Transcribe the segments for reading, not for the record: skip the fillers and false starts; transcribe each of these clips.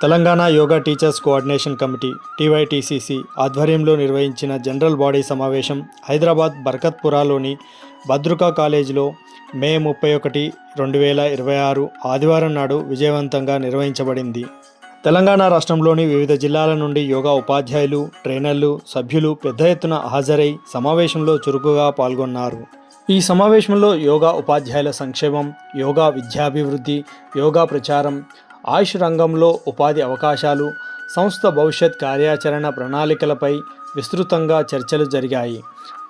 Telangana yoga teachers coordination committee TYTCC ఆధ్వర్యంలో నిర్వహించిన general body సమావేశం హైదరాబాద్ బర్కత్పురాలోని భద్రుకా కాలేజీలో మే 31, 2026 ఆదివారం నాడు విజయవంతంగా నిర్వహించబడింది. తెలంగాణ రాష్ట్రంలోని వివిధ జిల్లాల నుండి యోగా ఉపాధ్యాయులు, ట్రైనర్లు, సభ్యులు పెద్ద ఎత్తున హాజరై సమావేశంలో చురుకుగా పాల్గొన్నారు. ఈ సమావేశంలో యోగా ఉపాధ్యాయుల సంక్షేమం, యోగా విద్యాభివృద్ధి, యోగా ప్రచారం, ఆయుష్ రంగంలో ఉపాధి అవకాశాలు, సంస్థ భవిష్యత్ కార్యాచరణ ప్రణాళికలపై విస్తృతంగా చర్చలు జరిగాయి.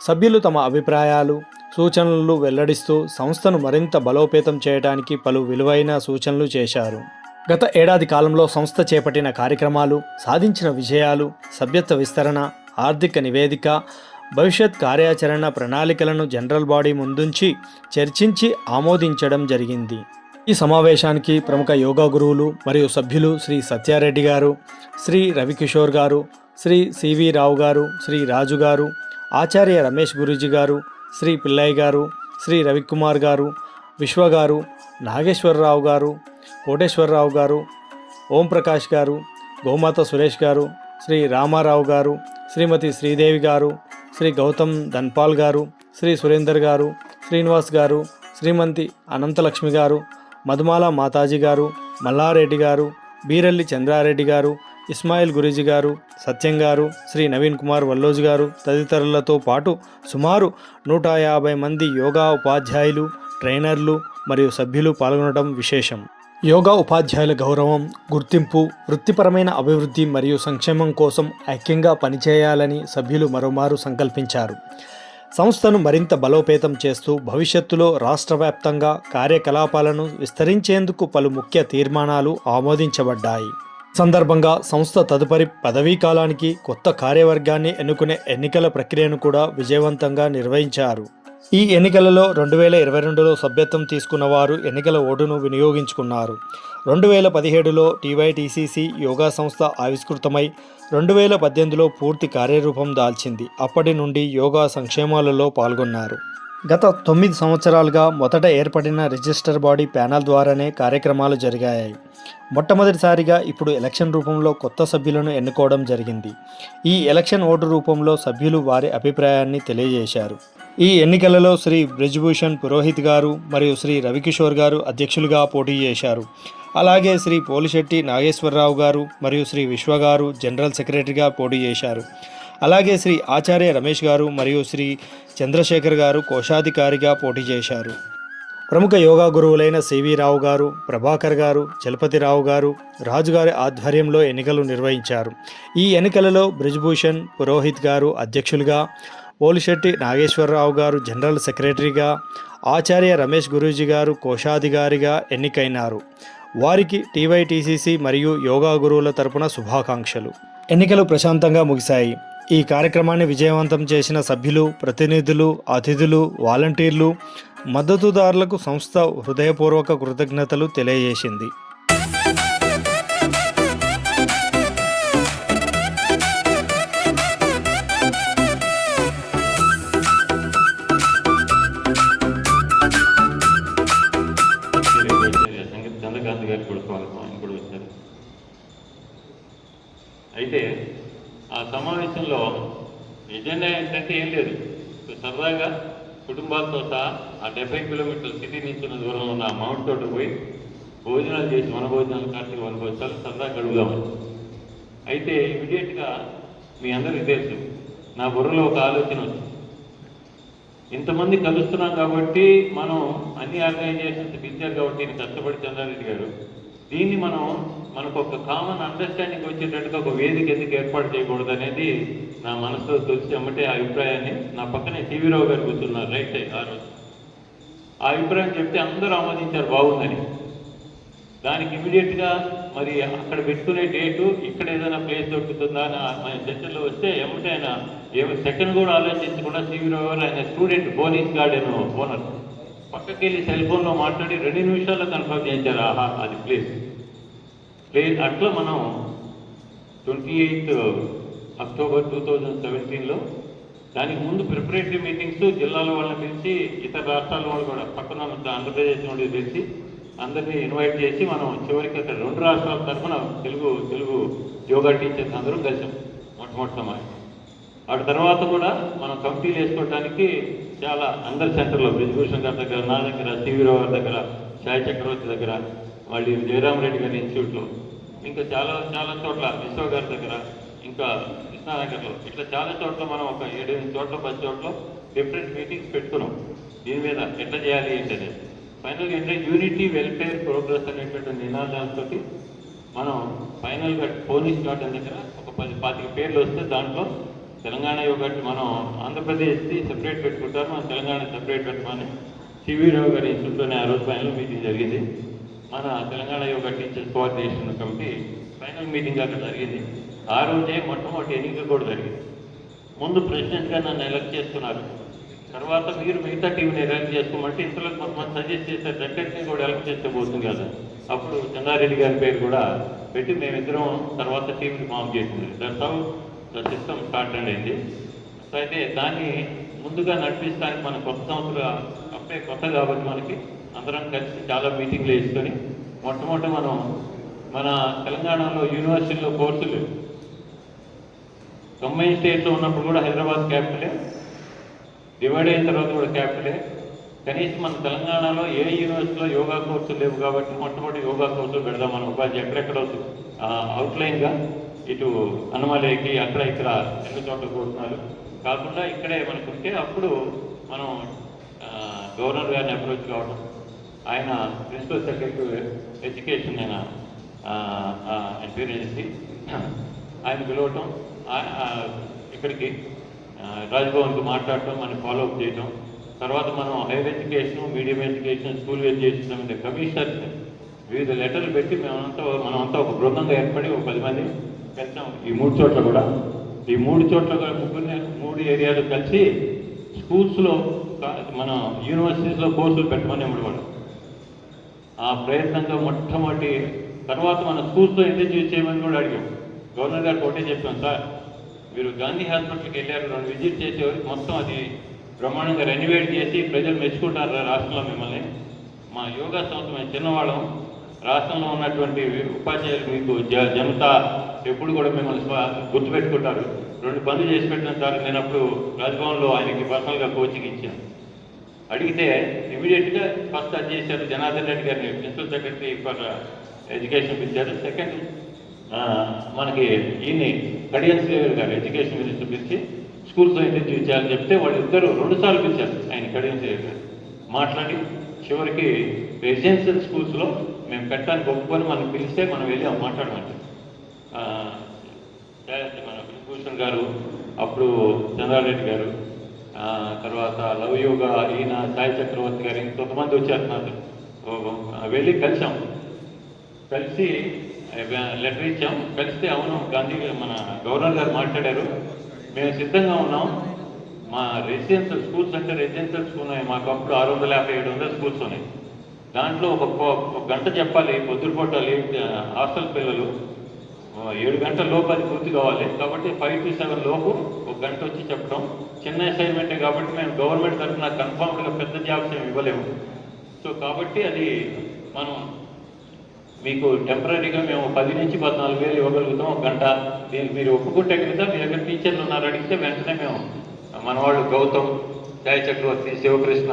సభ్యులు తమ అభిప్రాయాలు, సూచనలు వెల్లడిస్తూ సంస్థను మరింత బలోపేతం చేయడానికి పలు విలువైన సూచనలు చేశారు. గత ఏడాది కాలంలో సంస్థ చేపట్టిన కార్యక్రమాలు, సాధించిన విజయాలు, సభ్యత్వ విస్తరణ, ఆర్థిక నివేదిక, భవిష్యత్ కార్యాచరణ ప్రణాళికలను జనరల్ బాడీ ముందుంచి చర్చించి ఆమోదించడం జరిగింది. ఈ సమావేశానికి ప్రముఖ యోగా గురువులు మరియు సభ్యులు శ్రీ సత్యారెడ్డి గారు, శ్రీ రవికిషోర్ గారు, శ్రీ సివి రావు గారు, శ్రీ రాజు గారు, ఆచార్య రమేష్ గురూజీ గారు, శ్రీ పిల్లయ్య గారు, శ్రీ రవికుమార్ గారు, విశ్వ గారు, నాగేశ్వరరావు గారు, కోటేశ్వరరావు గారు, ఓంప్రకాష్ గారు, గోమాత సురేష్ గారు, శ్రీ రామారావు గారు, శ్రీమతి శ్రీదేవి గారు, శ్రీ గౌతమ్ ధన్పాల్ గారు, శ్రీ సురేందర్ గారు, శ్రీనివాస్ గారు, శ్రీమంతి అనంతలక్ష్మి గారు, మధుమాల మాతాజీ గారు, మల్లారెడ్డి గారు, బీరల్లి చంద్రారెడ్డి గారు, ఇస్మాయిల్ గురూజీ గారు, సత్యం గారు, శ్రీ నవీన్ కుమార్ వల్లోజ్ గారు తదితరులతో పాటు సుమారు 150 మంది యోగా ఉపాధ్యాయులు, ట్రైనర్లు మరియు సభ్యులు పాల్గొనడం విశేషం. యోగా ఉపాధ్యాయుల గౌరవం, గుర్తింపు, వృత్తిపరమైన అభివృద్ధి మరియు సంక్షేమం కోసం ఐక్యంగా పనిచేయాలని సభ్యులు మరోమారు సంకల్పించారు. సంస్థను మరింత బలోపేతం చేస్తూ భవిష్యత్తులో రాష్ట్ర వ్యాప్తంగా కార్యకలాపాలను విస్తరించేందుకు పలు ముఖ్య తీర్మానాలు ఆమోదించబడ్డాయి. సందర్భంగా సంస్థ తదుపరి పదవీ కాలానికి కొత్త కార్యవర్గాన్ని ఎన్నుకునే ఎన్నికల ప్రక్రియను కూడా విజయవంతంగా నిర్వహించారు. ఈ ఎన్నికలలో 2022లో సభ్యత్వం తీసుకున్న వారు ఎన్నికల ఓటును వినియోగించుకున్నారు. 2017లో టీవైటీసీసీ యోగా సంస్థ ఆవిష్కృతమై 2018లో పూర్తి కార్యరూపం దాల్చింది. అప్పటి నుండి యోగా సంక్షేమాలలో పాల్గొన్నారు. గత 9 సంవత్సరాలుగా మొదట ఏర్పడిన రిజిస్టర్ బాడీ ప్యానెల్ ద్వారానే కార్యక్రమాలు జరిగాయి. మొట్టమొదటిసారిగా ఇప్పుడు ఎలక్షన్ రూపంలో కొత్త సభ్యులను ఎన్నుకోవడం జరిగింది. ఈ ఎలక్షన్ ఓటు రూపంలో సభ్యులు వారి అభిప్రాయాన్ని తెలియజేశారు. ఈ ఎన్నికలలో శ్రీ బ్రిజ్భూషణ్ పురోహిత్ గారు మరియు శ్రీ రవికిషోర్ గారు అధ్యక్షులుగా పోటీ చేశారు. అలాగే శ్రీ పోలిశెట్టి నాగేశ్వరరావు గారు మరియు శ్రీ విశ్వ గారు జనరల్ సెక్రటరీగా పోటీ చేశారు. అలాగే శ్రీ ఆచార్య రమేష్ గారు మరియు శ్రీ చంద్రశేఖర్ గారు కోశాధికారిగా పోటీ చేశారు. ప్రముఖ యోగా గురువులైన సివి రావు గారు, ప్రభాకర్ గారు, చలపతిరావు గారు, రాజుగారి ఆధ్వర్యంలో ఎన్నికలు నిర్వహించారు. ఈ ఎన్నికలలో బ్రిజ్భూషణ్ పురోహిత్ గారు అధ్యక్షులుగా, పోలిశెట్టి నాగేశ్వరరావు గారు జనరల్ సెక్రటరీగా, ఆచార్య రమేష్ గురూజీ గారు కోశాధికారిగా ఎన్నికైనారు. వారికి టీవైటీసీసీ మరియు యోగా గురువుల తరపున శుభాకాంక్షలు. ఎన్నికలు ప్రశాంతంగా ముగిశాయి. ఈ కార్యక్రమాన్ని విజయవంతం చేసిన సభ్యులు, ప్రతినిధులు, అతిథులు, వాలంటీర్లు, మద్దతుదారులకు సంస్థ హృదయపూర్వక కృతజ్ఞతలు తెలియజేసింది. అయితే ఆ సమావేశంలో ఎజెండా ఏంటంటే ఏం లేదు, సరదాగా కుటుంబాలతో సహా ఆ 70 కిలోమీటర్ల సిటీ నుంచి ఉన్న దూరంలో ఉన్న మౌంట్ తోట పోయి భోజనాలు చేసి మన భోజనాలు కార్తీక వనభోజనాలు సరదా గడుపుదామని. అయితే ఇమీడియట్గా మీ అందరికీ తెలుసు, నా బుర్రలో ఒక ఆలోచన వచ్చింది. ఇంతమంది కలుస్తున్నాం కాబట్టి మనం అన్ని ఆర్గనైజేషన్స్ పిలిచారు కాబట్టి నేను కష్టపడి చంద్రారెడ్డి గారు దీన్ని మనకు ఒక కామన్ అండర్స్టాండింగ్ వచ్చేటట్టుగా ఒక వేదిక ఎందుకు ఏర్పాటు చేయకూడదు అనేది నా మనసులో తొలిచి అమ్మటే ఆ అభిప్రాయాన్ని, నా పక్కనే సివి రావు గారు కూర్చున్నారు రైట్ సైడ్, ఆ రోజు ఆ అభిప్రాయం చెప్తే అందరూ ఆమోదించారు బాగుందని. దానికి ఇమీడియట్గా మరి అక్కడ పెట్టుకునే డేటు ఇక్కడ ఏదైనా ప్లేస్ దొరుకుతుందా అని మన చర్చల్లో వస్తే ఎమ్మటే ఆయన సెకండ్ కూడా ఆలోచించకుండా సివి రావు గారు ఆయన స్టూడెంట్ బోనీస్ గార్డెన్ ఓనర్ పక్కకి వెళ్ళి సెల్ ఫోన్లో మాట్లాడి 2 నిమిషాల్లో కన్ఫర్మ్ చేశారు. ఆహా అది ప్లేస్. అట్లా మనం 28 అక్టోబర్ 2017లో దానికి ముందు ప్రిపరేటరీ మీటింగ్స్ జిల్లాల వాళ్ళని పిలిచి ఇతర రాష్ట్రాల వాళ్ళు కూడా పక్కన ఆంధ్రప్రదేశ్ నుండి పిలిచి అందరినీ ఇన్వైట్ చేసి మనం చివరికి అక్కడ 2 రాష్ట్రాల తరఫున తెలుగు యోగా టీచర్స్ అందరూ కలిసాం మొట్టమొదటి. వాటి తర్వాత కూడా మనం కమిటీలు వేసుకోవడానికి చాలా అందరి సెంటర్లో బ్రిజ్భూషణ్ గారి దగ్గర, నా దగ్గర, సివిరావు గారి దగ్గర, సాయి చక్రవర్తి దగ్గర, మళ్ళీ జయరామ్ రెడ్డి గారి ఇన్స్టిట్యూట్లో, ఇంకా చాలా చోట్ల విశ్వ గారి దగ్గర, ఇంకా కృష్ణానగర్లో, ఇట్లా చాలా చోట్ల మనం ఒక 7-8 చోట్ల 10 చోట్ల డిఫరెంట్ మీటింగ్స్ పెట్టుకున్నాం దీని మీద ఎట్లా చేయాలి ఏంటనేది. ఫైనల్గా ఏంటంటే యూనిటీ, వెల్ఫేర్, ప్రోగ్రెస్ అనేటువంటి నినాదాలతో మనం ఫైనల్గా పోలీస్ గార్డెన్ దగ్గర ఒక 10-25 పేర్లు వస్తే దాంట్లో తెలంగాణ యోగా మనం ఆంధ్రప్రదేశ్ది సెపరేట్ పెట్టుకుంటారు, మన తెలంగాణ సెపరేట్ పెట్టమని సివిరావు గారి ఇన్స్టిట్యూట్లోనే ఆ రోజు ఫైనల్ మీటింగ్ జరిగింది. మన Telangana yoga teachers coordination committee final meeting అక్కడ జరిగింది. ఆ రోజే మొట్టమొదటి ఎన్నిక కూడా జరిగింది. ముందు ప్రెసిడెంట్గా నన్ను ఎలక్ట్ చేస్తున్నారు, తర్వాత మీరు మిగతా టీంని ఎలక్ట్ చేసుకోమంటే ఇంతలో కొంతమంది సజెస్ట్ చేశారు సెక్రటరీని కూడా ఎలక్ట్ చేస్తే పోతుంది కదా. అప్పుడు చెన్నారెడ్డి గారి పేరు కూడా పెట్టి మేమిద్దరం తర్వాత టీంని ఫామ్ చేసింది. That's how the system start అయింది. సో అయితే దాన్ని ముందుగా నడిపిస్తానికి మన కొత్త సంవత్సరం అప్పుడే కొత్త కాబట్టి మనకి అందరం కలిసి చాలా మీటింగ్లు వేసుకొని మొట్టమొదటి మనం మన తెలంగాణలో యూనివర్సిటీలో కోర్సులు కంబైన్ స్టేట్లో ఉన్నప్పుడు కూడా హైదరాబాద్ క్యాపిటలే, డివైడ్ అయిన తర్వాత కూడా క్యాపిటలే. కనీసం మన తెలంగాణలో ఏ యూనివర్సిటీలో యోగా కోర్సులు లేవు కాబట్టి మొట్టమొదటి యోగా కోర్సులు పెడదాం మన ఉపాధి ఎక్కడెక్కడ అవుట్లైన్గా ఇటు అన్నమలేకి అక్కడ ఇక్కడ 2 చోట్ల కోరుతున్నారు కాకుండా ఇక్కడే మనకు ఉంటే అప్పుడు మనం గవర్నర్ గారిని అప్రోచ్ కావడం, ఆయన ప్రిన్సిపల్ సెక్రటరీ ఎడ్యుకేషన్ ఆయన పేరు చేసి ఆయన పిలవటం, ఇక్కడికి రాజ్భవన్కి మాట్లాడటం, మనం ఫాలోఅప్ చేయటం. తర్వాత మనం higher education, medium education, school education మీద కమిషనర్స్ వివిధ లెటర్లు పెట్టి మనమంతా ఒక బృందంగా ఏర్పడి ఒక 10 మంది కలిసాం ఈ 3 చోట్ల కూడా. ఈ 3 చోట్ల కూడా 3 ఏరియాలు కలిసి స్కూల్స్లో మన యూనివర్సిటీస్లో కోర్సులు పెట్టమని ఇవ్వడం. ఆ ప్రయత్నంగా మొట్టమొదటి తర్వాత మన స్కూల్స్లో ఇంట్రడ్యూస్ చేయమని కూడా అడిగాం. గవర్నర్ గారికి ఒకటే చెప్పాం, సార్ మీరు గాంధీ హాస్పిటల్కి వెళ్ళారు, 2 విజిట్ చేసేవారికి మొత్తం అది బ్రహ్మాండంగా రెనోవేట్ చేసి ప్రజలు మెచ్చుకుంటారు రాష్ట్రంలో మిమ్మల్ని. మా యోగా సంస్థ మేము చిన్నవాళ్ళం, రాష్ట్రంలో ఉన్నటువంటి ఉపాధ్యాయులు మీకు జనతా ఎప్పుడు కూడా మిమ్మల్ని గుర్తుపెట్టుకుంటారు, 2 పనులు చేసి పెట్టిన సార్. నేను అప్పుడు రాజ్భవన్లో ఆయనకి పర్సనల్గా కోచింగ్ ఇచ్చాను. అడిగితే ఇమీడియట్గా ఫస్ట్ అది చేశారు, జనార్దన్ రెడ్డి గారిని ప్రిన్సిపల్ సెక్రటరీ ఫర్ ఎడ్యుకేషన్ పిలిచారు. సెకండ్ మనకి ఈయన్ని కడియం శ్రీధర్ గారు ఎడ్యుకేషన్ మినిస్టర్ పిలిచి స్కూల్స్లో ఇంట్రడ్యూస్ చేయాలని చెప్తే వాళ్ళు ఇద్దరు 2 సార్లు పిలిచారు ఆయన కడియం శ్రీధర్ గారు. మాట్లాడి చివరికి రెసిడెన్షియల్ స్కూల్స్లో మేము పెట్టడానికి ఒప్పుకొని మనం పిలిస్తే మనం వెళ్ళి మాట్లాడమంటాం. మన బ్రిజ్భూషణ్ గారు, అప్పుడు చంద్రారెడ్డి గారు, తర్వాత లవ్ యోగా ఈయన సాయి చక్రవర్తి గారు, ఇంకొంతమంది వచ్చారు నాతో. వెళ్ళి కలిసాం, కలిసి లెటర్ ఇచ్చాం. కలిస్తే అవును గాంధీ మన గవర్నర్ గారు మాట్లాడారు, మేము సిద్ధంగా ఉన్నాం, మా రెసిడెన్షియల్ స్కూల్స్ అంటే రెసిడెన్షియల్ స్కూల్ ఉన్నాయి మాకు అప్పుడు 650-700 స్కూల్స్ ఉన్నాయి. దాంట్లో ఒక గంట చెప్పాలి పొద్దుపూట హాస్టల్ పిల్లలు 7 గంటల లోపు అది పూర్తి కావాలి కాబట్టి 5 to 7 లోపు 1 గంట వచ్చి చెప్పడం. చిన్న అసైన్మెంటే కాబట్టి మేము గవర్నమెంట్ తరఫున కన్ఫామ్డ్గా పెద్ద జాబ్స్ ఏమి ఇవ్వలేము. సో కాబట్టి అది మనం మీకు టెంపరీగా మేము 10 నుంచి 14 వేలు ఇవ్వగలుగుతాం 1 గంట. దీనికి మీరు ఒప్పుకుంటే కనుక మీ దగ్గర టీచర్లు ఉన్నారు అడిగితే వెంటనే మేము మన వాళ్ళు గౌతమ్, సాయి చక్రవర్తి, శివకృష్ణ,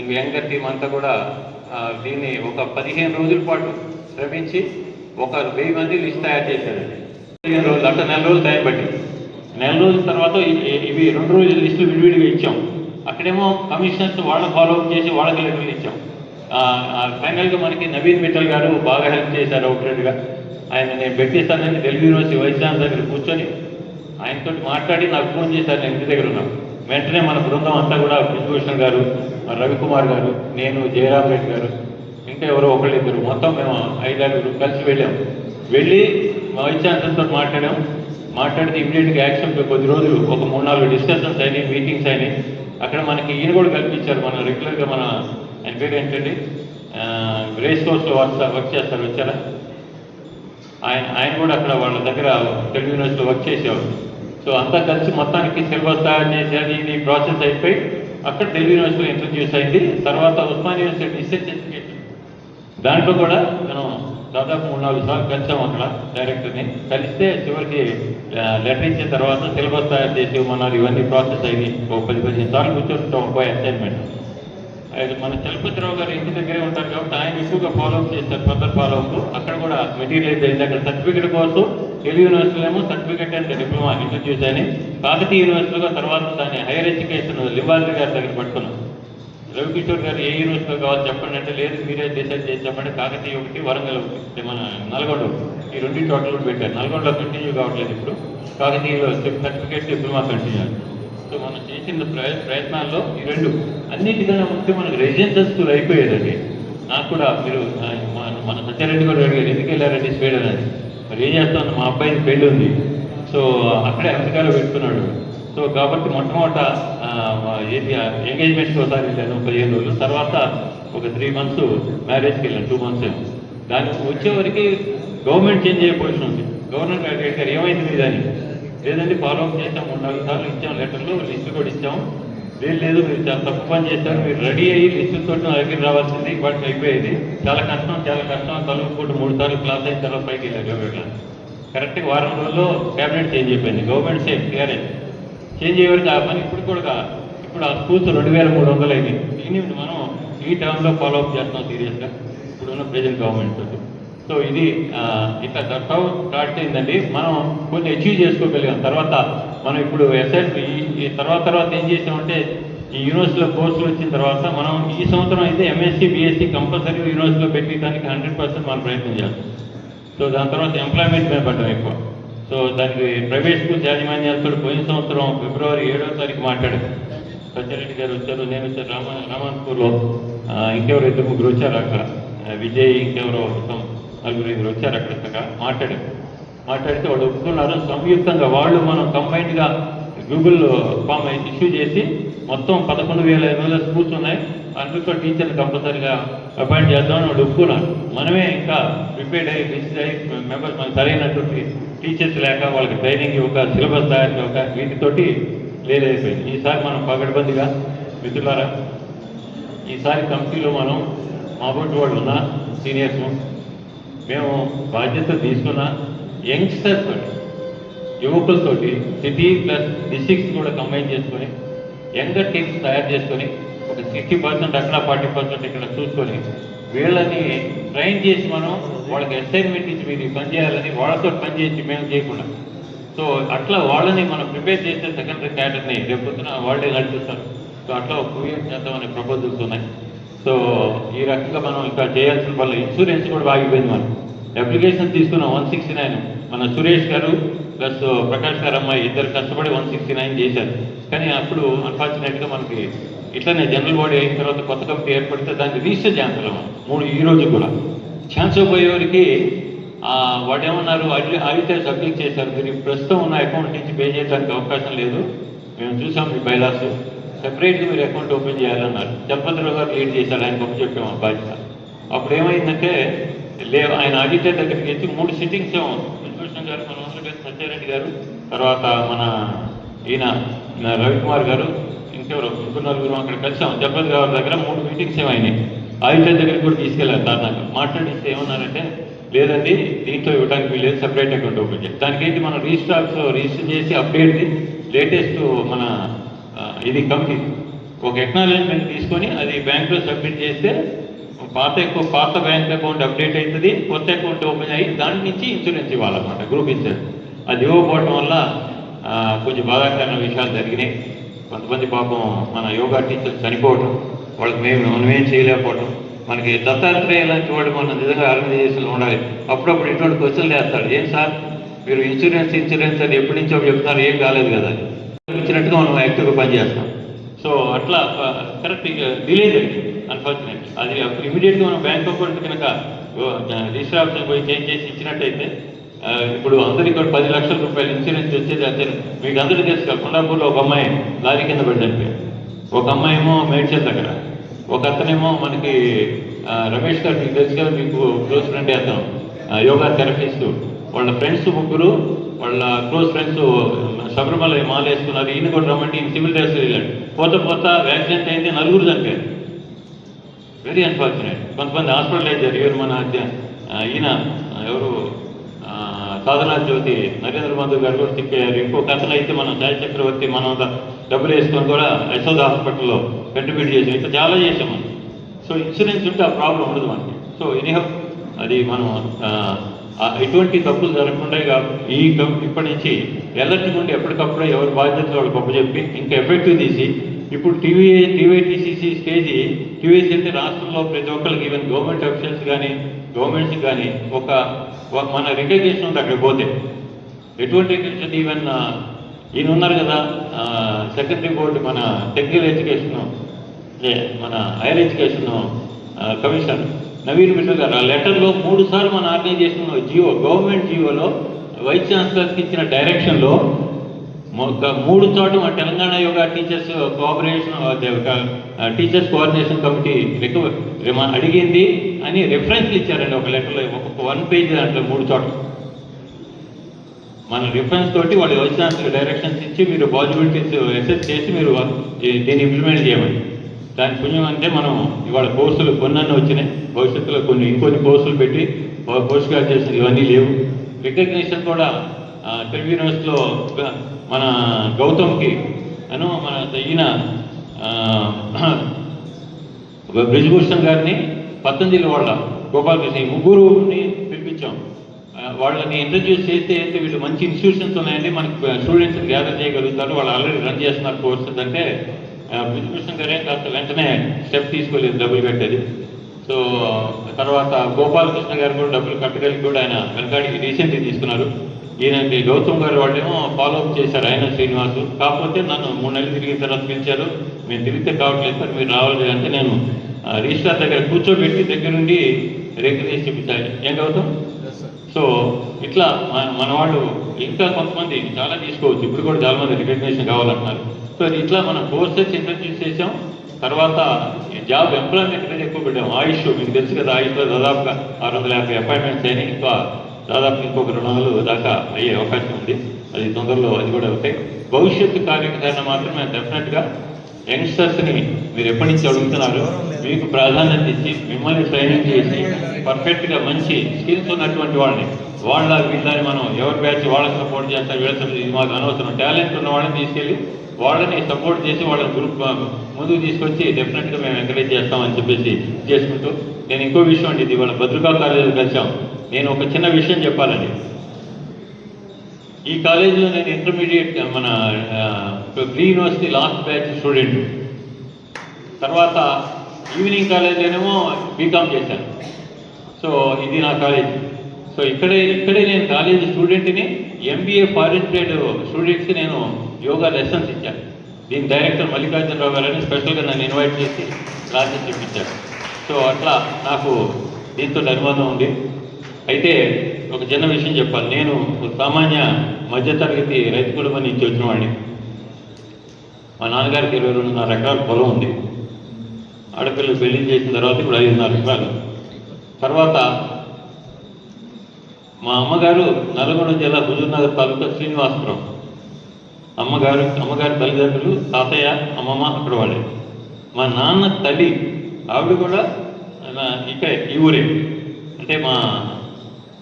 ఇంక యంగర్ టీం అంతా కూడా దీన్ని ఒక 15 రోజుల పాటు శ్రమించి ఒక 1000 మంది లిస్ట్ తయారు చేశారండి. 15 రోజులు అంటే 4 రోజులు టైం పట్టి, 4 రోజుల తర్వాత ఇవి 2 రోజుల లిస్టులు విడివిడిగా ఇచ్చాం. అక్కడేమో కమిషనర్స్ వాళ్ళ ఫాలోఅప్ చేసి వాళ్ళకి లెటర్లు ఇచ్చాం. ఫైనల్గా మనకి నవీన్ మిట్టల్ గారు బాగా హెల్ప్ చేశారు అవుట్లెట్గా. ఆయన నేను పెట్టేస్తానని ఢిల్లీ యూనివర్సిటీ వైస్ ఛాన్సలర్ దగ్గర కూర్చొని ఆయనతో మాట్లాడి నాకు ఫోన్ చేశారు, నేను ఇంటి దగ్గర ఉన్నాను. వెంటనే మన బృందం అంతా కూడా బ్రిజ్భూషణ్ గారు, రవికుమార్ గారు, నేను, జయరామ్ రెడ్డి గారు, ఇంకా ఎవరో 1-2 మొత్తం మేము 5-6 కలిసి వెళ్ళాం. వెళ్ళి మా వైస్ ఛాన్సలర్తో మాట్లాడితే ఇమీడియట్గా యాక్షన్ కొద్ది రోజులు ఒక 3-4 డిస్కషన్స్ అయినాయి, మీటింగ్స్ అయినాయి. అక్కడ మనకి ఈయన కూడా కల్పించారు, మన రెగ్యులర్గా మన ఆయన పేరు ఏంటండి రేస్ కోర్స్లో వర్క్ చేస్తారు వచ్చారా, ఆయన కూడా అక్కడ వాళ్ళ దగ్గర తెలుగు యూనివర్సిటీలో వర్క్ చేసేవారు. సో అంతా కలిసి మొత్తానికి సిలబస్ తయారు చేసేది ఇది ప్రాసెస్ అయిపోయి అక్కడ తెలుగు యూనివర్సిటీలో ఇంట్రడ్యూస్ అయింది. తర్వాత ఉస్మానియా యూనివర్సిటీ డిస్టెన్స్ ఎడ్యుకేషన్ దాంట్లో కూడా మనం దాదాపు 3-4 సార్లు కలిసాం అక్కడ డైరెక్టర్ని. కలిస్తే చివరికి లెటర్ ఇచ్చిన తర్వాత సిలబస్ తయారు చేసి ఇవ్వమన్నారు. ఇవన్నీ ప్రాసెస్ అయ్యి ఒక 10-15 సార్లు కూర్చొని ఒక అసైన్మెంట్. అది మన చలపతిరావు గారు ఇంటి దగ్గరే ఉంటారు కాబట్టి ఆయన ఎక్కువగా ఫాలోఅప్ చేస్తారు, ఫర్దర్ ఫాలోఅప్. అక్కడ కూడా మెటీరియల్ అయింది. అక్కడ సర్టిఫికేట్ కోసం తెలుగు యూనివర్సిటీలో ఏమో సర్టిఫికేట్ అండ్ డిప్లొమా ఇంట్రడ్యూస్ అని, కాకతీయ యూనివర్సిటీలో తర్వాత దాన్ని హైయర్ ఎడ్యుకేషన్ లింబాద్రి గారి దగ్గర పట్టుకున్నాం. రవికిషోర్ గారు ఏ యూనివర్సిటీలో కావాలి చెప్పండి అంటే, లేదు మీరే డిసైడ్ చేసి చెప్పండి, కాకతీయ ఒకటి, వరంగల్ ఒకటి, మన నల్గొండ ఒకటి, ఈ 2 టోటల్ కూడా పెట్టారు. నల్గొండలో కంటిన్యూ కావట్లేదు ఇప్పుడు, కాకతీయలో సర్టిఫికేట్ డిప్లొమా కంటిన్యూ. సో మనం చేసిన ప్రయత్నాల్లో ఈ 2 అన్నిటికన్నా ముఖ్యం మనకు రెసిడెన్షియల్ స్కూల్ అయిపోయేదండి. నాకు కూడా మీరు మన సత్యారెడ్డి కూడా అడిగారు ఎందుకు వెళ్ళారండి స్వీడన్ అని. మరి ఏం చేస్తాను, మా అబ్బాయికి పెళ్ళి ఉంది, సో అక్కడే అమెరికాలో పెట్టుకున్నాడు. సో కాబట్టి మొట్టమొదట ఎంగేజ్మెంట్కి ఒకసారి వెళ్ళాను 15 రోజులు, తర్వాత ఒక 3 months మ్యారేజ్కి వెళ్ళాను, 2 months ఏమో. దానికి వచ్చేవరకు గవర్నమెంట్ చేంజ్ అయ్యే పొజిషన్ ఉంది. గవర్నమెంట్ అడిగారు ఏమైంది మీద అని. లేదండి ఫాలోఅప్ చేసాం, 3-4 సార్లు ఇచ్చాం లెటర్లు, లిస్టు కూడా ఇచ్చాం. లేదు మీరు చాలా తప్పు పని చేశారు, మీరు రెడీ అయ్యి లిస్టుతో నా దగ్గర రావాల్సింది, వాటికి అయిపోయేది. చాలా కష్టం కలుపుకుంటూ 3 సార్లు క్లాస్ అయిన తర్వాత పైకి వెళ్ళారు. కరెక్ట్గా వారం రోజుల్లో క్యాబినెట్ చేంజ్ అయిపోయింది. గవర్నమెంట్ సేమ్ టీఆర్ఎస్ చేంజ్ అయ్యేవారికి ఆ పని ఇప్పుడు ఆ స్కూల్స్ 2300 అయింది. దీన్ని మనం ఈ టర్మ్లో ఫాలోఅప్ చేస్తున్నాం సీరియస్గా ఇప్పుడున్న ప్రజెంట్ గవర్నమెంట్ తోటి. సో ఇది ఇట్లా స్టార్ట్ అయిందండి. మనం కొన్ని అచీవ్ చేసుకోగలిగాం. తర్వాత మనం ఇప్పుడు ఈ తర్వాత ఏం చేసామంటే, ఈ యూనివర్సిటీలో కోర్సులు వచ్చిన తర్వాత మనం ఈ సంవత్సరం అయితే ఎంఎస్సీ బీఎస్సీ కంపల్సరీ యూనివర్సిటీలో పెట్టడానికి 100% మనం ప్రయత్నం చేస్తాం. సో దాని తర్వాత ఎంప్లాయ్మెంట్ మీద పడ్డాం ఎక్కువ. సో దానికి ప్రైవేట్ స్కూల్స్ యాజమాన్యాలతో పోయిన సంవత్సరం ఫిబ్రవరి 7వ తారీఖు మాట్లాడారు. సత్యారెడ్డి గారు వచ్చారు, నేను వచ్చారు, రామాన్పూర్లో ఇంకెవరు 2-3 వచ్చారు అక్కడ, విజయ్ ఇంకెవరో 4-5 వచ్చారు అక్కడ మాట్లాడితే వాళ్ళు ఒప్పుకున్నారు. సంయుక్తంగా వాళ్ళు మనం కంబైన్డ్గా గూగుల్ ఫామ్ ఇష్యూ చేసి మొత్తం 11,500 స్కూల్స్ ఉన్నాయి, అందులో టీచర్లు కంపల్సరీగా అపాయింట్ చేద్దామని వాళ్ళు ఒప్పుకున్నారు. మనమే ఇంకా ప్రిపేర్డ్ అయ్యి లిస్ట్ అయ్యి మెంబర్స్ మనకు సరైనటువంటి టీచర్స్ లేక వాళ్ళకి ట్రైనింగ్ ఇవ్వక సిలబస్ తయారు ఇవ్వక వీటితోటి లేదైపోయింది. ఈసారి మనం పగడబందిగా మిత్రులారా, ఈసారి కమిటీలో మనం మా బోటి వాళ్ళు ఉన్న సీనియర్స్ మేము బాధ్యత తీసుకున్న యంగ్స్టర్స్ తోటి, యువకులతోటి సిటీ ప్లస్ డిస్ట్రిక్ట్స్ కూడా కంబైన్ చేసుకొని యంగర్ టీమ్స్ తయారు చేసుకొని ఒక 60% అక్కడ 40% ఇక్కడ చూసుకొని వీళ్ళని ట్రైన్ చేసి మనం వాళ్ళకి అసైన్మెంట్ ఇచ్చి మీరు పని చేయాలని వాళ్ళతో పని చేసి మేము చేయకుండా, సో అట్లా వాళ్ళని మనం ప్రిపేర్ చేసే సెకండరీ క్యాడర్ని రేపొద్దున వాళ్ళే నడిపిస్తారు. సో అట్లా ఒక క్రియేట్ చేద్దామనే ప్రపోజల్స్ ఉన్నాయి. సో ఈ రకంగా మనం ఇంకా చేయాల్సిన వల్ల ఇన్సూరెన్స్ కూడా ఆగిపోయింది. మనం అప్లికేషన్ తీసుకున్నాం 169, మన సురేష్ గారు ప్లస్ ప్రకాష్ గారు అమ్మాయి ఇద్దరు కష్టపడి 169 చేశారు. కానీ అప్పుడు అన్ఫార్చునేట్గా మనకి ఇట్లనే జనరల్ బాడీ అయిన తర్వాత కొత్త కమిటీ ఏర్పడితే దాన్ని రిజిస్టర్ చేస్తాం 3 ఈ రోజు కూడా. ఛాన్స్ పోయేవారికి వాడు ఏమన్నారు, ఆడితే సబ్మిట్ చేశారు, మీరు ప్రస్తుతం ఉన్న అకౌంట్ నుంచి పే చేయడానికి అవకాశం లేదు, మేము చూసాం మీ బైలాస్, సెపరేట్గా మీరు అకౌంట్ ఓపెన్ చేయాలన్నారు. చలపతిరావు గారు లీడ్ చేశారు, ఆయన గొప్ప చెప్పాము బాధ్యత. అప్పుడు ఏమైందంటే ఆయన ఆడిటర్ దగ్గరికి వచ్చి 3 సిట్టింగ్స్ ఏమో విశ్వకృష్ణ గారు, మన ఆంధ్రప్రదేశ్ సత్యారెడ్డి గారు, తర్వాత మన ఈయన రవికుమార్ గారు, ఇంకెవరు 4 అక్కడ కలిసాం. చలపతి గారి దగ్గర 3 మీటింగ్స్ ఏమైనాయి. ఆడిటర్ దగ్గరికి కూడా తీసుకెళ్ళారు. దాదాపు మాట్లాడిస్తే ఏమన్నారంటే, లేదండి దీంట్లో ఇవ్వడానికి లేదు, సెపరేట్ అకౌంట్ ఓపెన్ చేయాలి. దానికి ఏంటి మనం రిజిస్టర్ చేసి అప్డేట్ లేటెస్ట్ మన ఇది కమిటీ ఒక ఎక్నాలజ్మెంట్ తీసుకొని అది బ్యాంకులో సబ్మిట్ చేస్తే పాత బ్యాంక్ అకౌంట్ అప్డేట్ అవుతుంది, కొత్త అకౌంట్ ఓపెన్ అయ్యి దాని నుంచి ఇన్సూరెన్స్ ఇవ్వాలన్నమాట, గ్రూప్ ఇన్సూరెన్స్. అది ఇవ్వకపోవడం వల్ల కొంచెం బాధాకరమైన విషయాలు జరిగినాయి. కొంతమంది పాపం మన యోగా టీచర్స్ చనిపోవడం, వాళ్ళకి మనమేం చేయలేకపోవడం. మనకి దత్తాత్రేయ లాంటి వాడు మనం నిజంగా ఆర్గనైజేషన్లో ఉండాలి. అప్పుడప్పుడు ఇటువంటి క్వశ్చన్లు వేస్తాడు, ఏం సార్ మీరు ఇన్సూరెన్స్ అని ఎప్పటి నుంచో చెప్తున్నారు, ఏం కాలేదు కదా, ఇచ్చినట్టుగా మనం యాక్టివ్గా పనిచేస్తాం. సో అట్లా కరెక్ట్ డిలే జరిగింది అన్ఫార్చునేట్. అది అప్పుడు ఇమీడియట్గా మనం బ్యాంక్ అకౌంట్ కనుక రిజిస్టర్ ఆఫీస్కి పోయి చేంజ్ చేసి ఇచ్చినట్టయితే ఇప్పుడు అందరికీ 10 లక్షల రూపాయలు ఇన్సూరెన్స్ వచ్చేది. అదే మీకు అందరికీ తెలుసు, కొండాపూర్లో ఒక అమ్మాయి లారీ కింద పడి చనిపోయింది, ఒక అమ్మాయి ఏమో మేడ్చల్ దగ్గర, ఒక అతనేమో మనకి రమేష్ గారు మీకు తెలుసు కదా, మీకు క్లోజ్ ఫ్రెండ్ అతను యోగా థెరపిస్ట్, వాళ్ళ ఫ్రెండ్స్ 3 వాళ్ళ క్లోజ్ ఫ్రెండ్స్ శబరిమల మాల వేసుకున్నారు. ఈయన కూడా రమ్మంటే ఈయన సివిల్ డ్రెస్ వెళ్ళాడు. పోత యాక్సిడెంట్ అయింది, 4 చనిపోయారు. Very unfortunate. కొంతమంది హాస్పిటలైజ్ జరిగారు. మన ఈయన ఎవరు సాధనా జ్యోతి నరేంద్ర మోదీ గారు కూడా తిప్పారు. ఇంకొక అతను అయితే మనం సాయి చక్రవర్తి మనం డబ్బులు వేసుకొని కూడా యశోద హాస్పిటల్లో కంట్రిబ్యూట్ చేసాం. ఇట్లా చాలా చేసాం మనం. సో ఇన్సూరెన్స్ ఉంటే ఆ ప్రాబ్లం ఉండదు మనకి. సో ఎనీహౌ అది మనం ఎటువంటి తప్పులు జరగకుండా ఇప్పటి నుంచి ఎలర్ట్ ఉండి ఎప్పటికప్పుడు ఎవరి బాధ్యతలు వాళ్ళు గొప్ప చెప్పి ఇంకా ఎఫెక్టివ్ తీసి ఇప్పుడు టీవైటీసీసీ స్టేజ్ టీవీసీ అంటే రాష్ట్రంలో ప్రతి ఒక్కరికి ఈవెన్ గవర్నమెంట్ అఫీషియల్స్ కానీ గవర్నమెంట్స్ కానీ ఒక మన రికగ్నిషన్ ఉంది. అక్కడికి పోతే ఎటువంటి రికగ్నిషన్ ఈవెన్ ఈయన ఉన్నారు కదా సెకండరీ బోర్డు మన టెక్నికల్ ఎడ్యుకేషన్ మన higher education commissioner Naveen Mishra గారు ఆ లెటర్లో 3 సార్లు మన ఆర్గనైజేషన్ గవర్నమెంట్ జీవోలో వైస్ ఛాన్సలర్కి ఇచ్చిన డైరెక్షన్లో 3 చోట్ల మన Telangana yoga teachers coordination committee అడిగింది అని రెఫరెన్స్లు ఇచ్చారండి ఒక లెటర్లో. ఒక 1 పేజ్ దాంట్లో 3 చోట్ల మన రిఫరెన్స్ తోటి వాళ్ళు వైస్ ఛాన్సలర్ డైరెక్షన్స్ ఇచ్చి మీరు పాజిబిలిటీస్ అసెస్ చేసి మీరు దీన్ని ఇంప్లిమెంట్ చేయమని. దాని పుణ్యం అంటే మనం ఇవాళ కోర్సులు కొన్నన్నీ వచ్చినాయి. భవిష్యత్తులో ఇంకొన్ని కోర్సులు పెట్టి పోస్ట్ గ్రాడ్యుయేషన్ ఇవన్నీ లేవు. రికగ్నిషన్ కూడా తెలుగు యూనివర్సిటీలో మన గౌతమ్కి మన ఈయన బ్రిజ్భూషణ్ గారిని పతంజలి వాళ్ళ గోపాలకృష్ణ ఈ ముగ్గురుని పిలిపించాం. వాళ్ళని ఇంట్రడ్యూస్ చేస్తే అయితే వీళ్ళు మంచి ఇన్స్టిట్యూషన్స్ ఉన్నాయండి, మనకి స్టూడెంట్స్ గ్యాదర్ చేయగలుగుతారు, వాళ్ళు ఆల్రెడీ రన్ చేస్తున్నారు కోర్సెస్ అంటే బ్రిజ్భూషణ్ గారే కాస్త వెంటనే స్టెప్ తీసుకోలేదు డబ్బులు కట్టేది. సో తర్వాత గోపాలకృష్ణ గారు కూడా డబ్బులు కట్టగలిగి కూడా ఆయన వెనకాడికి రీసెంట్గా తీసుకున్నారు. ఈయనకి గౌతమ్ గారు వాళ్ళేమో ఫాలోఅప్ చేశారు ఆయన శ్రీనివాసు. కాకపోతే నన్ను 3 నెలలు తిరిగిన తర్వాత పిలిచారు. మేము తిరిగితే కావట్లేదు సార్ మీరు రావాలి అంటే నేను రిజిస్ట్రార్ దగ్గర కూర్చోబెట్టి దగ్గర నుండి రికగ్నైజ్ చూపించాలి. ఏం గౌతమ్? సో ఇట్లా మన వాళ్ళు ఇంకా కొంతమంది చాలా తీసుకోవచ్చు. ఇప్పుడు కూడా చాలా మంది రికగ్నేషన్ కావాలంటున్నారు. సో ఇట్లా మనం కోర్సెస్ ఇంట్రడ్యూస్ చేసాం. తర్వాత జాబ్ ఎంప్లాయ్మెంట్ మీద ఎక్కువ పెట్టాం. ఆయుష్ మీకు తెలుసు కదా, ఆయుష్లో దాదాపుగా 650 అపాయింట్మెంట్స్ అయినాయి. ఇంకా దాదాపు ఇంకొక 200 దాకా అయ్యే అవకాశం ఉంది. అది తొందరలో అది కూడా అవుతాయి. భవిష్యత్తు కార్యక్రమణ మాత్రం మేము డెఫినెట్గా యంగ్స్టర్స్ని మీరు ఎప్పటి నుంచి అడుగుతున్నారు మీకు ప్రాధాన్యత ఇచ్చి మిమ్మల్ని ట్రైనింగ్ చేసి పర్ఫెక్ట్గా మంచి స్కిల్స్ ఉన్నటువంటి వాళ్ళని వీళ్ళని మనం ఎవరి బ్యాచ్ వాళ్ళకి సపోర్ట్ చేస్తారు. వీళ్ళ ఇది మాకు అనవసరం. టాలెంట్ ఉన్న వాళ్ళని తీసుకెళ్ళి వాళ్ళని సపోర్ట్ చేసి వాళ్ళ గ్రూప్ ముందుకు తీసుకొచ్చి డెఫినెట్గా మేము ఎంకరేజ్ చేస్తామని చెప్పేసి చేసుకుంటూ నేను ఇంకో విషయం అండి, ఇది వాళ్ళ భద్రకా కాలేజీలో కలిసాం. నేను ఒక చిన్న విషయం చెప్పాలండి. ఈ కాలేజీలో నేను ఇంటర్మీడియట్ మన pre university last batch student. తర్వాత ఈవినింగ్ కాలేజీలోనేమో బీకామ్ చేశాను. సో ఇది నా కాలేజీ. సో ఇక్కడే నేను కాలేజీ స్టూడెంట్ని ఎంబీఏ ఫారిన్ ట్రేడ్ స్టూడెంట్స్కి నేను యోగా లెసన్స్ ఇచ్చాను. దీని డైరెక్టర్ మల్లికార్జునరావు గారని స్పెషల్గా నన్ను ఇన్వైట్ చేసి క్లాసెస్ చెప్పించారు. సో అట్లా నాకు దీంతో అనుబంధం ఉంది. అయితే ఒక చిన్న విషయం చెప్పాలి. నేను సామాన్య మధ్యతరగతి రైతు కుటుంబం నుంచి వచ్చిన వాడిని. మా నాన్నగారికి 22.5 ఎకరాల పొలం ఉంది. ఆడపిల్లలు పెళ్లి చేసిన తర్వాత ఇప్పుడు 5.5 ఎకరాలు. తర్వాత మా అమ్మగారు నల్గొండ జిల్లా హుజూర్నగర్ తాలూకా శ్రీనివాసపురం. అమ్మగారి తల్లిదండ్రులు తాతయ్య అమ్మమ్మ అక్కడ వాళ్ళే. మా నాన్న తల్లి ఆవిడ కూడా ఇక ఈ ఊరే. అంటే మా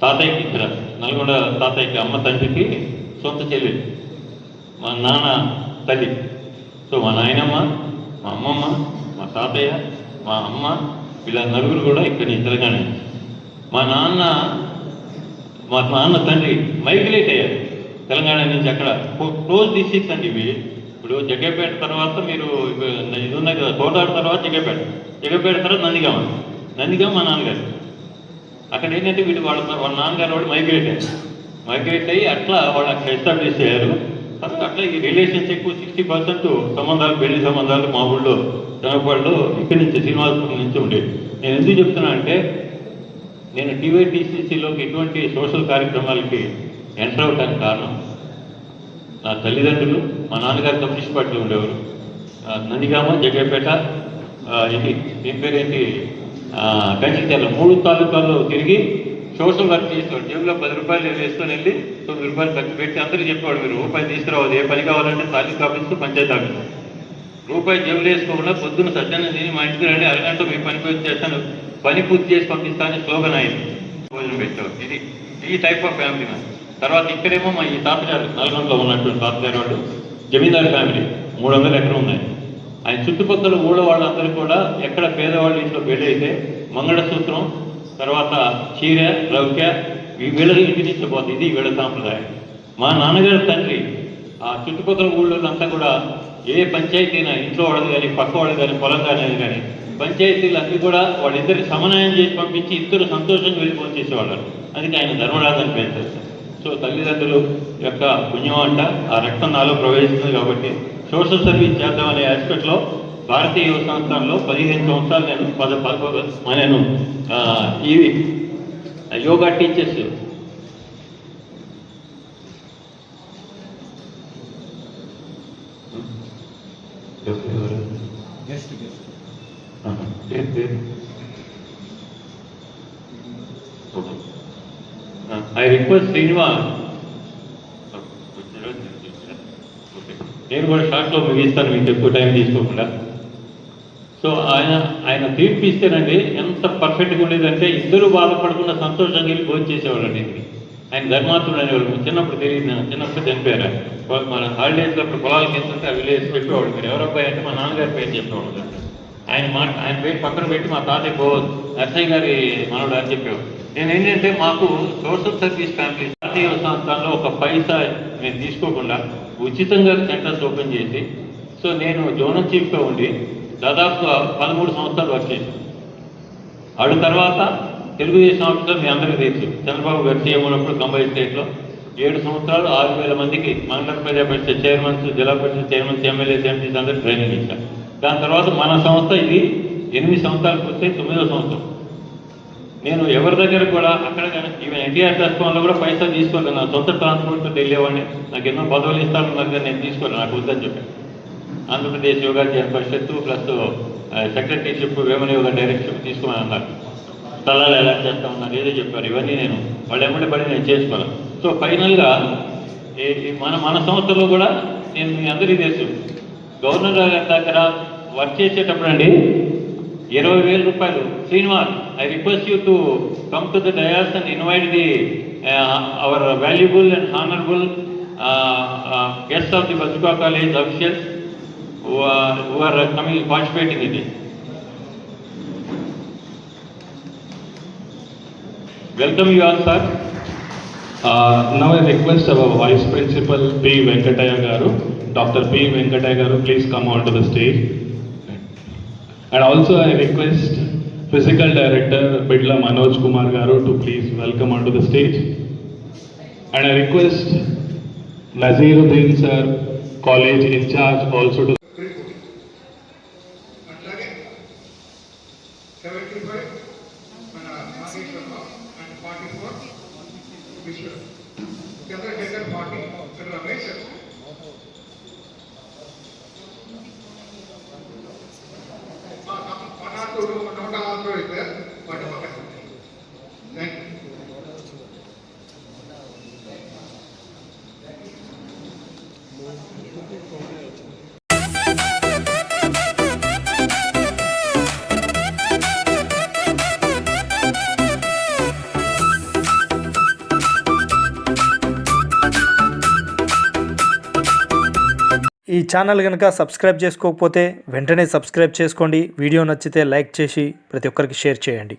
తాతయ్యకి ఇక్కడ నల్గొండ తాతయ్యకి అమ్మ తండ్రికి సొంత చెల్లి మా నాన్న తల్లి. సో మా నాయనమ్మ, మా అమ్మమ్మ, మా తాతయ్య, మా అమ్మ వీళ్ళ నలుగురు కూడా ఇక్కడ తెలంగాణ. మా నాన్న తండ్రి మైగ్రేట్ అయ్యారు తెలంగాణ నుంచి. అక్కడ క్లోజ్ డిస్ట్రిక్ట్స్ అండి ఇవి. ఇప్పుడు జగ్గపేట తర్వాత మీరు ఇది ఉన్నాయి కదా, కోదాడ తర్వాత జగ్గపేట తర్వాత నందిగామ మా నాన్నగారు. అక్కడ ఏంటంటే వీళ్ళు వాళ్ళ నాన్నగారు వాళ్ళు మైగ్రేట్ అయ్యి అట్లా వాళ్ళు అక్కడ ఎస్టాబ్లిష్ అయ్యారు. అట్లా ఈ రిలేషన్స్ ఎక్కువ 60% సంబంధాలు, పెళ్లి సంబంధాలు మా ఊళ్ళో జనపాడులో ఇక్కడి నుంచి శ్రీనివాసపురం నుంచి ఉండేవి. నేను ఎందుకు చెప్తున్నా అంటే నేను టీవైటీసీసీలోకి ఎటువంటి సోషల్ కార్యక్రమాలకి ఎంటర్ అవ్వడానికి కారణం నా తల్లిదండ్రులు. మా నాన్నగారు కమ్యూనిస్ట్ పార్టీలో ఉండేవారు. నందిగామ, జగ్గపేట, ఇది దీని పేరేంటి కంచిత్యాల 3 తాలూకాల్లో తిరిగి సోషల్ వర్క్ చేసేవాడు. జేబులో 10 రూపాయలు వేసుకొని వెళ్ళి 9 రూపాయలు ఖర్చు పెట్టి అందరూ చెప్పేవాడు మీరు రూపాయలు తీసుకురావద్దు, ఏ పని కావాలంటే తాలూకా ఆఫీసు, పంచాయతీ ఆఫీసు. రూపాయి జేబులు వేసుకోకుండా పొద్దున్న సజ్జన తిని మా ఇంటికి రండి, అరగంట మీ పని పూర్తి చేస్తాను, పని పూర్తి చేసి పంపిస్తానని స్లోగన్ అయింది. భోజనం పెట్టారు. ఇది ఈ టైప్ ఆఫ్ ఫ్యామిలీ నా. తర్వాత ఇక్కడేమో మా ఈ తాతగారు నల్గొండలో ఉన్నటువంటి తాతగారు వాళ్ళు జమీందారు ఫ్యామిలీ, 300 ఎకరం ఉన్నాయి. ఆయన చుట్టుపక్కల ఊళ్ళో వాళ్ళందరూ కూడా ఎక్కడ పేదవాళ్ళ ఇంట్లో పెళ్ళి అయితే మంగళసూత్రం, తర్వాత చీర, రౌక్య వీళ్ళ ఇంటి నుంచి పోతుంది. ఇది వీళ్ళ సాంప్రదాయం. మా నాన్నగారి తండ్రి ఆ చుట్టుపక్కల ఊళ్ళోంతా కూడా ఏ పంచాయతీనా ఇంట్లో వాళ్ళది కానీ పక్క వాళ్ళది కానీ పొలం కానీ పంచాయతీలు అన్నీ కూడా వాళ్ళిద్దరికి సమన్వయం చేసి పంపించి ఇద్దరు సంతోషంగా వెళ్ళిపోయి చేసేవాళ్ళు. అందుకే ఆయన ధర్మరాజని పేరు. సో తల్లిదండ్రులు యొక్క పుణ్యం అంట ఆ రక్తం నాలో ప్రవేశిస్తుంది. కాబట్టి సోషల్ సర్వీస్ చేద్దామనే ఆస్పెక్ట్లో భారతీయ యువ సంస్థల్లో 15 సంవత్సరాలు నేను ఇవి yoga teachers I request Srinivas. నేను కూడా షార్ట్లో ముగిస్తాను, మీకు ఎక్కువ టైం తీసుకోకుండా. సో ఆయన తీర్పు ఇస్తేనండి ఎంత పర్ఫెక్ట్గా ఉండేదంటే ఇద్దరు బాధపడకుండా సంతోషంగా వెళ్ళి భోజనం చేసేవాళ్ళండి. ఆయన ధర్మాత్ముడు అనేవాళ్ళు. చిన్నప్పుడు తెలియదు, చిన్నప్పుడు చనిపోయారు. మన హాలిడేస్లో అప్పుడు పొలాలకి వెళ్తుంటే ఆ విలేజ్ చెప్పేవాడు. మీరు ఎవరబ్బాయి అంటే మా నాన్నగారి పేరు చెప్పేవాడు. ఆయన పేరు పక్కన పెట్టి మా తాతయ్య నర్సయ్య గారి మనవడు అని చెప్పేవాడు. నేను ఏంటంటే మాకు సోషల్ సర్వీస్ ఫ్యామిలీ జాతీయ సంస్థల్లో ఒక పైసా నేను తీసుకోకుండా ఉచితంగా సెంటర్స్ ఓపెన్ చేసి, సో నేను జోనల్ చీఫ్గా ఉండి దాదాపుగా 13 సంవత్సరాలు వర్క్ చేశాను. ఆడు తర్వాత తెలుగుదేశం ఆఫీస్లో మీ అందరికీ తెలుసు, చంద్రబాబు గారు సీఎం ఉన్నప్పుడు కంబైన్ స్టేట్లో 7 సంవత్సరాలు 6,000 మందికి మండల ప్రజా పరిషత్ చైర్మన్స్, జిల్లా పరిషత్ చైర్మన్స్, ఎమ్మెల్యేస్, ఎంపీస్ అందరికీ ట్రైనింగ్ ఇచ్చాను. దాని తర్వాత మన సంస్థ ఇది 8 సంవత్సరాలకు వస్తే 9వ సంవత్సరం. నేను ఎవరి దగ్గర కూడా అక్కడ కానీ ఈవెన్ ఎన్టీఆర్ ట్రస్ట్ వల్ల కూడా పైసా తీసుకోలేదు. నా సొంత ట్రాన్స్పోర్ట్తో వెళ్ళేవాడిని. నాకు ఎన్నో పదవులు ఇస్తాను కానీ నేను తీసుకోలేదు, నాకు వద్దని చెప్పాను. ఆంధ్రప్రదేశ్ యోగా పరిషత్తు plus secretaryship, Vemana yoga directorship తీసుకోమని అన్నారు. స్థలాలు ఎలా చేస్తా ఉన్నారు ఏదో చెప్పారు. ఇవన్నీ నేను వాళ్ళు ఎమ్మడి పడి నేను చేసుకోను. సో ఫైనల్గా మన సంస్థలో కూడా నేను మీ అందరికీ తెలుసు, గవర్నర్ గారి దగ్గర వర్క్ చేసేటప్పుడు అండి 20,000 రూపాయలు. Srinivas, I request you to come to the dais and invite the our valuable and honourable guests of the Badruka College officials who are coming participating in it. Welcome you all, sir. Now I request our Vice Principal P. Venkataya Garu, Dr. P. Venkataya Garu, please come onto the stage. And also I request Physical Director Bidla Manoj Kumar Garu to please welcome onto the stage. And I request Naziruddin sir, college in charge, also to అట్లాగే 75 మన Nageswararao and 44 విశ్వ చంద్రశేఖర్ 40 రమేష్ పనాటూరు నోట ఆంధ్ర అయితే వాటి పక్కన. Thank you. ఈ channel కనుక subscribe చేసుకోకపోతే వెంటనే సబ్స్క్రైబ్ చేసుకోండి. వీడియో నచ్చితే లైక్ చేసి ప్రతి ఒక్కరికి షేర్ చేయండి.